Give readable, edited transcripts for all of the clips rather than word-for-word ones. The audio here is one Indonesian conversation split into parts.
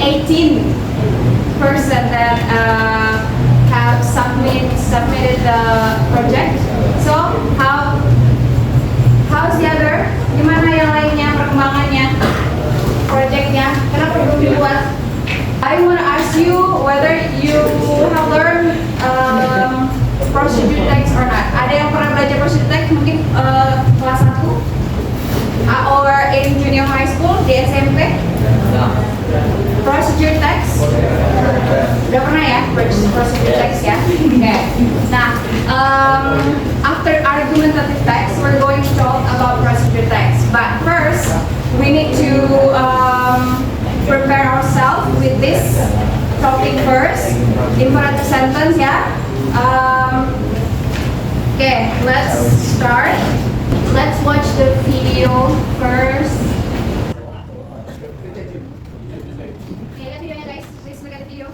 18 person that have submitted the project. So how's the other? Gimana yang lainnya perkembangannya? Projectnya kenapa belum dibuat? I want to ask you whether you have learned procedure text or not. Ada yang pernah belajar procedure text mungkin kelas 1 or in junior high school di SMP? Procedure text? Udah pernah ya procedure text ya? Okay. Nah, after argumentative text, we're going to talk about procedure text. But first, we need to prepare ourselves with this topic first. Imperative sentence ya. Okay, let's start. Let's watch the video first. Okay, lihat videonya guys. Please look at the video.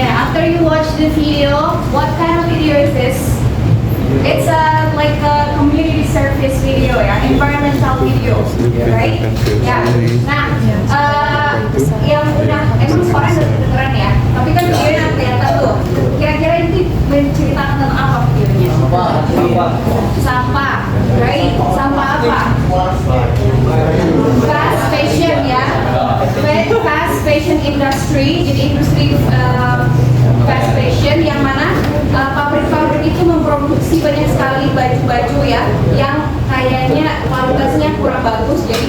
After you watch the video, what kind of video is this? It's like a community service video ya, environmental video, right? Ya. Nah, yang udah emang suaranya udah kedengeran ya, tapi kan videonya nanti kelihatan tuh. Kira-kira ini menceritakan tentang apa videonya? Sampah, right? Sampah apa? Fast fashion ya, fast fashion industry. Jadi industri fast fashion yang mana pabrik-pabrik itu memproduksi banyak sekali baju-baju ya yang kayaknya kualitasnya kurang bagus, jadi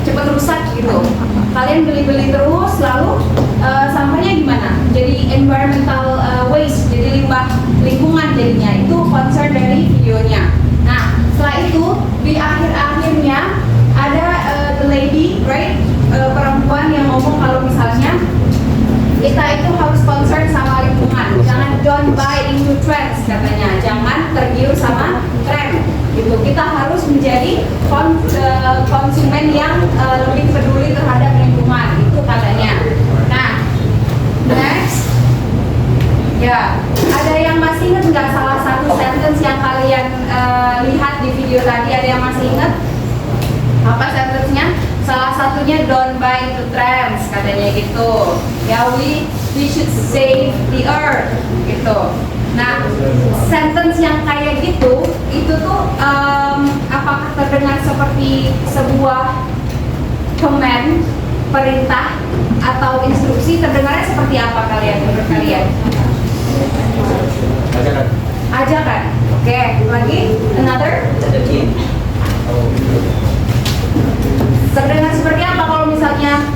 cepat rusak gitu. Kalian beli-beli terus, lalu sampahnya gimana? Jadi environmental waste, jadi limbah lingkungan jadinya. Itu concern dari videonya. Nah, setelah itu di akhir-akhirnya ada the lady, right? Perempuan yang ngomong kalau misalnya kita itu harus concern sama lingkungan, jangan don't buy into trends katanya, jangan tergiur sama tren gitu. Kita harus menjadi konsumen yang lebih peduli terhadap lingkungan, itu katanya. Nah, next ya, ada yang masih ingat nggak salah satu sentence yang kalian lihat di video tadi? Ada yang masih ingat apa sentence-nya? Salah satunya don't buy into trends katanya gitu. Ya, we should save the earth gitu. Nah, sentence yang kayak gitu itu tuh apakah terdengar seperti sebuah command, perintah atau instruksi? Terdengarnya seperti apa menurut kalian? Ajakan. Oke, lagi another. Terdengar seperti apa kalau misalnya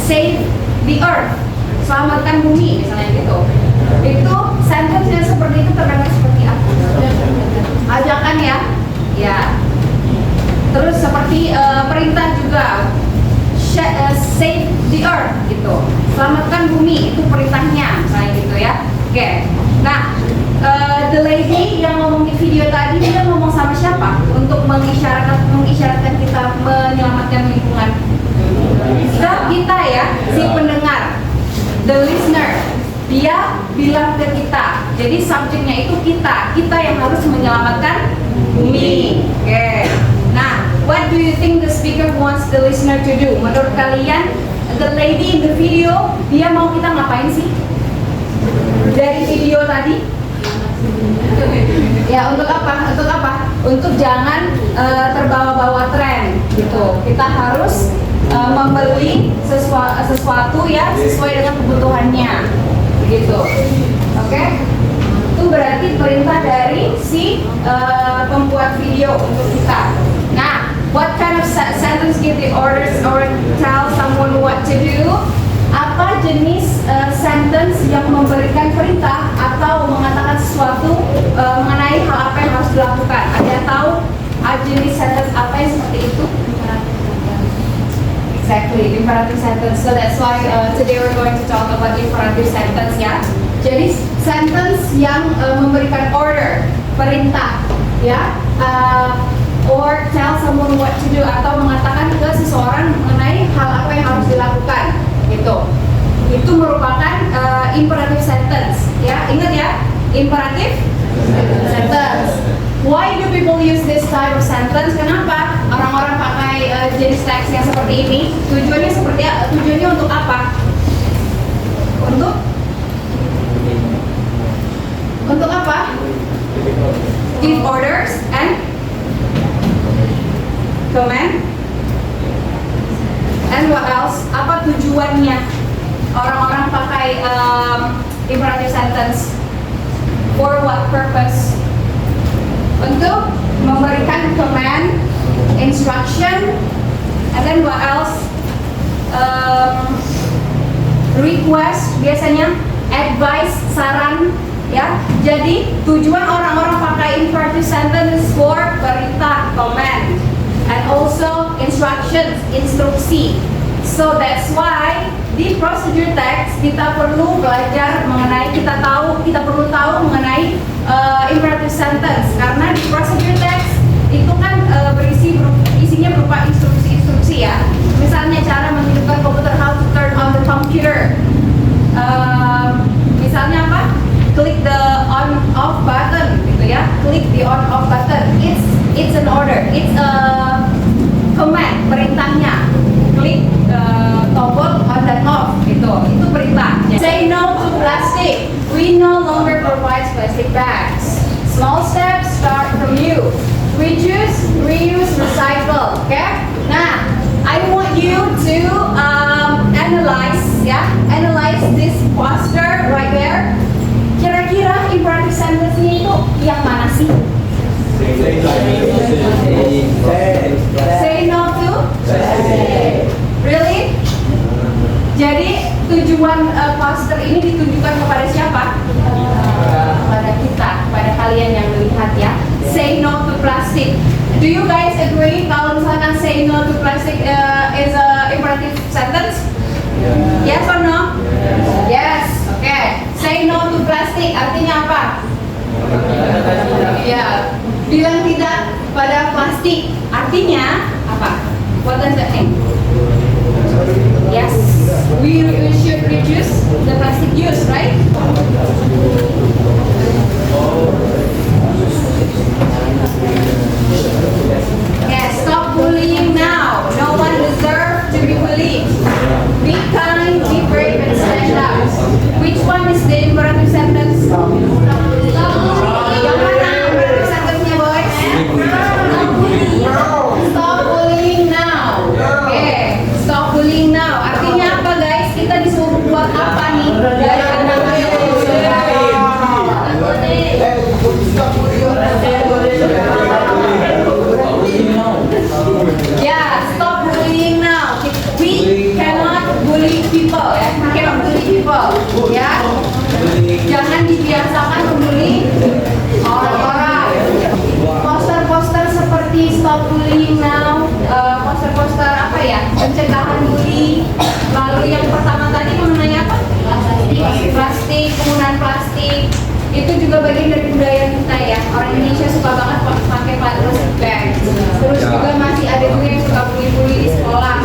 save the earth, selamatkan bumi misalnya gitu. Itu sentence-nya seperti itu terdengar seperti apa? Ajakan ya. Ya. Terus seperti perintah juga. Save the earth gitu. Selamatkan bumi, itu perintahnya misalnya gitu ya. Oke. Nah, the lady yang ngomong di video tadi, dia ngomong sama siapa untuk mengisyaratkan kita menyelamatkan lingkungan? Kita ya, si pendengar, the listener. Dia bilang ke kita, jadi subjeknya itu kita yang harus menyelamatkan bumi. Oke. Nah, what do you think the speaker wants the listener to do? Menurut kalian, the lady in the video, dia mau kita ngapain sih? Dari video tadi? Ya, untuk apa? Untuk jangan terbawa-bawa tren gitu. Kita harus membeli sesuatu ya sesuai dengan kebutuhannya, begitu. Oke? Itu berarti perintah dari instruksi pembuat video untuk kita. Nah, what kind of sentence give the orders or tell someone what to do? Apa jenis sentence yang memberikan perintah atau mengatakan sesuatu mengenai hal apa yang harus dilakukan? Ada yang tahu jenis sentence apa yang seperti itu? Exactly, imperative sentence. So that's why today we're going to talk about imperative sentence ya. Jadi sentence yang memberikan order, perintah, ya, or tell someone what to do, atau mengatakan ke seseorang mengenai hal apa yang harus dilakukan, gitu. Itu merupakan imperative sentence, ya. Ingat ya, imperative sentence. Why do people use this type of sentence? Kenapa orang-orang pakai jenis teks yang seperti ini? Tujuannya seperti tujuannya untuk apa? Untuk apa? Give orders and command. And what else? Apa tujuannya orang-orang pakai imperative sentence? For what purpose? Untuk memberikan command, instruction, and then what else? Request, biasanya advice, saran, ya. Jadi tujuan orang-orang pakai imperative sentence for perintah, command, and also instructions, instruksi. So that's why di procedure text kita perlu belajar mengenai, kita perlu tahu mengenai imperative sentence, karena di procedure text itu kan isinya berupa instruksi-instruksi ya. Misalnya cara menghidupkan komputer, how to turn on the computer. Misalnya apa? Click the on off button, gitu ya. Click the on off button. It's an order. It's a command, perintahnya. Klik tombol on dan off, gitu. Itu perintah. Say no to plastic. We no longer provide plastic bags. Small steps start from you. Reduce, reuse, recycle. Okay? Nah, I want you to analyze this poster right there. Kira-kira imperative sentence-nya itu yang mana sih? Say no to? Really? Jadi tujuan poster ini ditujukan kepada siapa? Kepada kita, kepada kalian yang melihat ya. Say no to plastic. Do you guys agree kalau misalkan say no to plastic is a imperative sentence? Yes or no? Yes. Okay. Say no to plastic artinya apa? Ya, bilang tidak pada plastik. Artinya apa? What does that mean? Yes, we should reduce the plastic use, right? Yes, stop bullying now. No one deserves to be bullied. Be kind, be brave, and stand up. Which one is the imperative sentence? Stop bullying. Yang mana imperative sentence-nya, boys? Stop bullying now. Okay, stop bullying now. Artinya apa, guys? Kita disuruh buat apa nih? Dari anak-anak. Yeah, stop bullying now. We cannot bully people, ya. We cannot bully people, ya. Jangan dibiasakan membuli orang-orang. Poster-poster seperti stop bullying now, poster-poster apa ya? Pencegahan bully. Lalu yang pertama tadi mengenai apa? Plastik, penggunaan plastik. Itu juga bagian dari budaya kita ya. Orang Indonesia suka banget pakai plastic bag. Terus juga masih ada juga yang suka bully-bully di sekolah.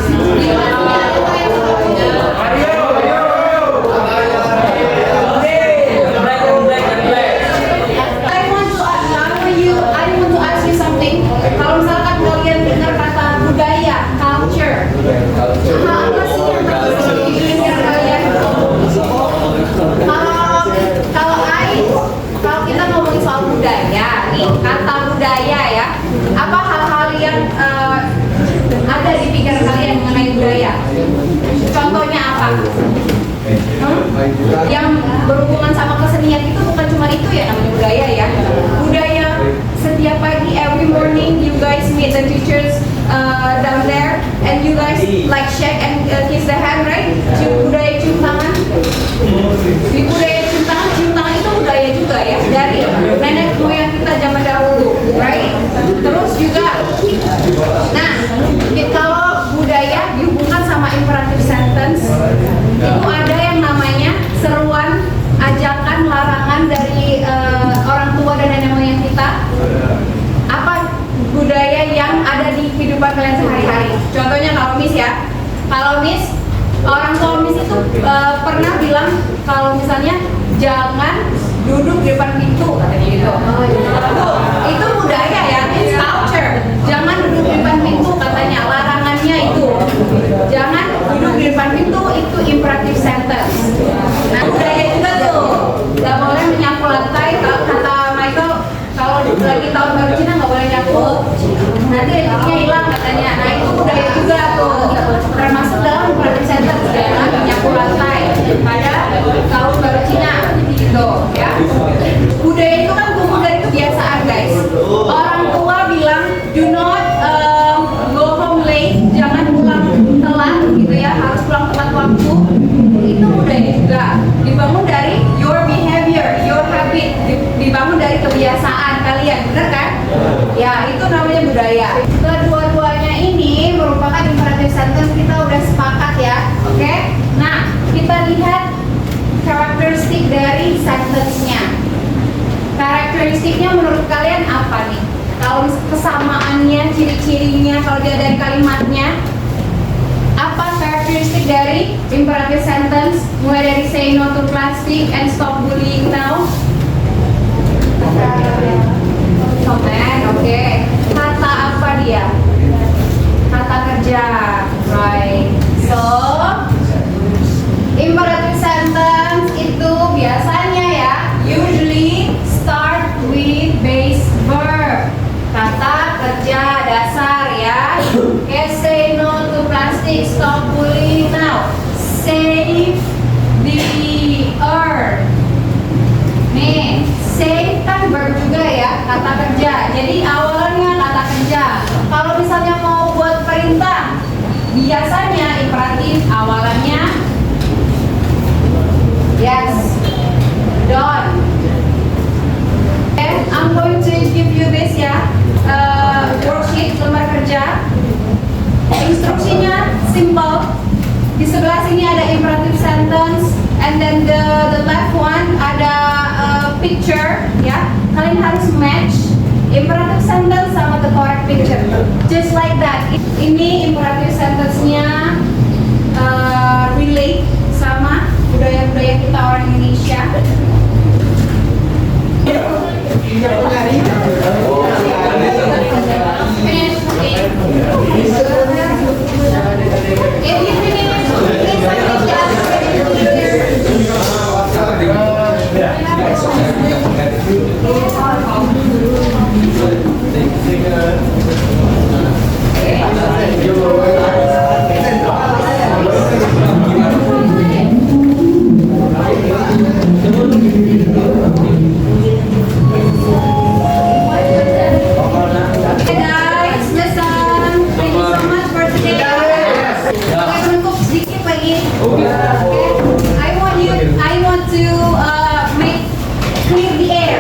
I want to ask you something. Kalau misalkan kalian dengar kata budaya, culture, apa sih yang terjadi di pikiran kalian? Kalau kita ngomongin soal budaya, nih kata budaya ya, apa hal-hal yang ada di pikiran kalian mengenai budaya? Contohnya apa? Yang berhubungan sama kesenian itu bukan cuma itu ya namanya budaya ya. Budaya and teachers down there, and you guys like shake and kiss the hand, right? Budaya cium tangan. Di budaya cium tangan itu budaya juga ya dari nenek moyang kita zaman dahulu, right? Terus juga, nah kalau budaya dihubungkan sama imperative sentence, itu ada yang namanya seruan, ajakan, larangan dari orang tua dan nenek moyang kita. Apa budaya yang ada di kehidupan kalian sehari-hari? Contohnya kalau Miss ya, kalau Miss, orang tua Miss itu pernah bilang kalau misalnya jangan duduk di depan pintu katanya gitu. Itu budaya ya, it's culture. Jangan duduk di depan pintu katanya, larangannya itu. Jangan duduk di depan pintu, itu imperative sentence. Nah, budaya juga tuh, gak boleh menyapu lantai. Kata Michael, kalau lagi tahun baru Cina nggak boleh nyapu, nanti energinya hilang katanya. Nah itu budaya juga tuh, termasuk dalam imperative sentence, jangan menyapu lantai pada tahun baru Cina gitu ya. Budaya itu kan tumbuh dari kebiasaan guys. Orang tua bilang do not go home late, jangan pulang telat gitu ya, harus pulang tepat waktu. Itu budaya juga, dibangun dari your behavior, your habit, dibangun dari kebiasaan kalian, bener kan? Ya itu namanya budaya. Kedua-duanya ini merupakan imperative sentence, kita udah sepakat ya, oke? Nah kita lihat karakteristik dari sentence-nya. Karakteristiknya menurut kalian apa nih? Kalau kesamaannya, ciri-cirinya, kalau dia dari kalimatnya, apa karakteristik dari imperative sentence? Mulai dari say no to plastic and stop bullying now. Komen, oke. Kata apa dia? Kata kerja, right? So, imperative sentence itu biasanya ya, usually start with base verb. Kata kerja dasar ya. Okay, say no to plastic, stop bullying now. Save the earth. Nih, save kan verb juga ya, kata kerja. Jadi awalnya kata kerja. Kalau misalnya mau buat perintah, biasanya imperatif awalannya yes, done. And I'm going to give you this ya, worksheet lembar kerja. Instruksinya simple. Di sebelah sini ada imperative sentence, and then the left one ada picture ya. Kalian harus match imperative sentence sama the correct picture, just like that. Ini imperative sentence-nya relate sama budaya-budaya kita orang Indonesia. I want to make clear the air.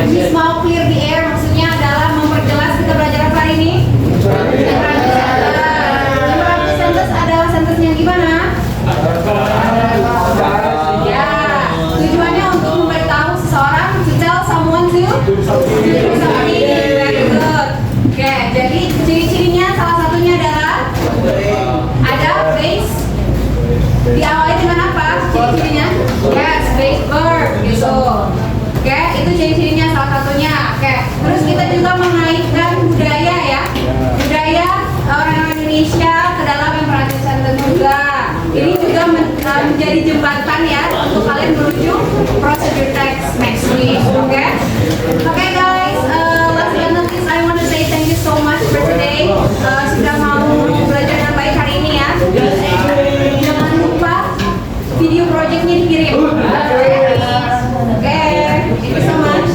Miss mau clear the air maksudnya adalah memperjelas kita belajar apa hari ini? Imperative sentence adalah sentence yang gimana? Ya, tujuannya untuk memberitahu seseorang, to tell someone to do something. Very good. Oke, jadi ciri-cirinya salah satunya adalah ada base. Diawali dengan apa? Ciri-cirinya? Yes, base verb gitu. Oke, itu ciri-cirinya salah satunya. Oke, terus kita juga mengaitkan budaya ya. Budaya orang Indonesia ke dalam imperative sentence juga. Ini juga menjadi jembatan ya untuk kalian menuju procedure text next week. Oke? Oke guys, last but not least I want to say thank you so much for today. Sudah mau belajar dengan baik hari ini ya. Jangan lupa video projectnya dikirim. Oke, thank you so much.